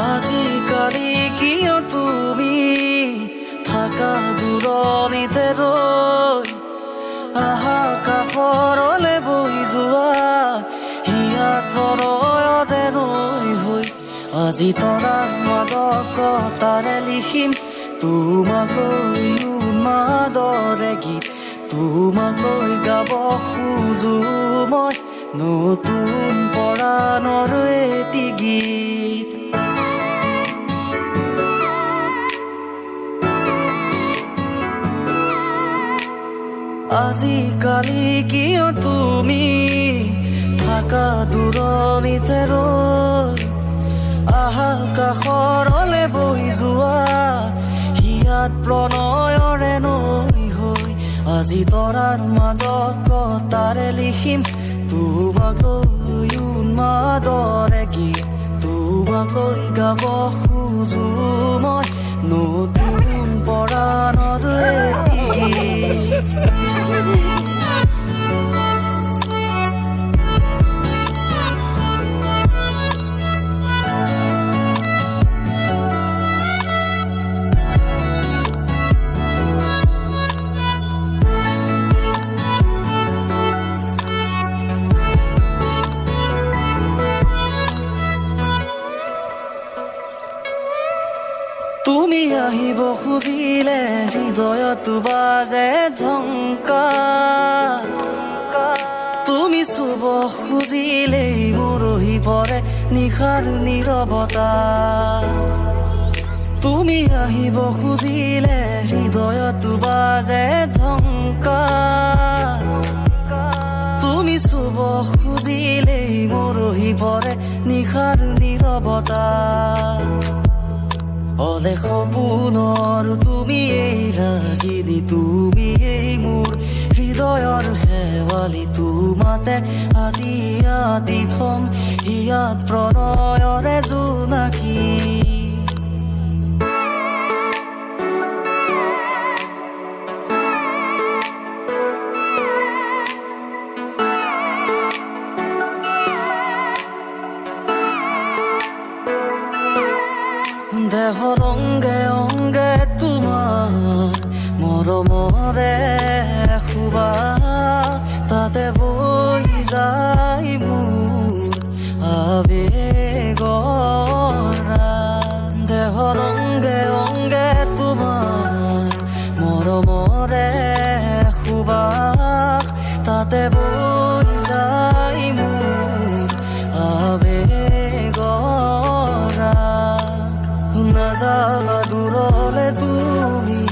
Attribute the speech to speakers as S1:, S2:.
S1: আজিকালি কিয় তুমি থাকা দূৰণিতে ৰৈ আহা কাষৰলে বৈ যোৱা হিয়াত প্ৰণয়তে নৈ হৈ আজি তৰাৰ মাদকতাৰে লিখিম তোমাক লৈ উন্মাদৰে গীত তোমাক লৈ গাব খোজো মই নতুন পৰাণৰ এটি গীত আজিকালি কিয় তুমি থাকা দূৰণিতে ৰৈ আহা কাষৰলে বৈ যোৱা হিয়াত প্ৰণয়ৰে নৈ হৈ আজি তৰাৰ মাদকতাৰে লিখিম তোমাক লৈ উন্মাদৰে গীত তোমাক লৈ গাব খোজো মই নতুন পৰাণৰ এটি গীত তুমি আহিব খুজিলে হৃদয়ত বাজে ঝংকা তুমি চুব খুজিলেই মৰহি পৰে নিশাৰ নীৰৱতা তুমি আহিব খুজিলে হৃদয়ত বাজে ঝংকা তুমি চুব খুজিলেই মৰহি পৰে নিশাৰ নীৰৱতা অলে সপোনৰ তুমি এই ৰাগিনী তুমি এই মোৰ হৃদয়ৰ শেৱালি তোমাতে আদি আদি থম হিয়াত প্ৰণয়ৰে জোনাকী দেহৰ অংগে অংগে তোমাৰ মৰমৰে খুবা তাতে বৈ যায় মোৰ আবেগৰা দেহৰ অংগে অংগে তোমাৰ মৰমৰে খুবা তাতে বৈ যায় মোৰ আবেগৰা নাজালা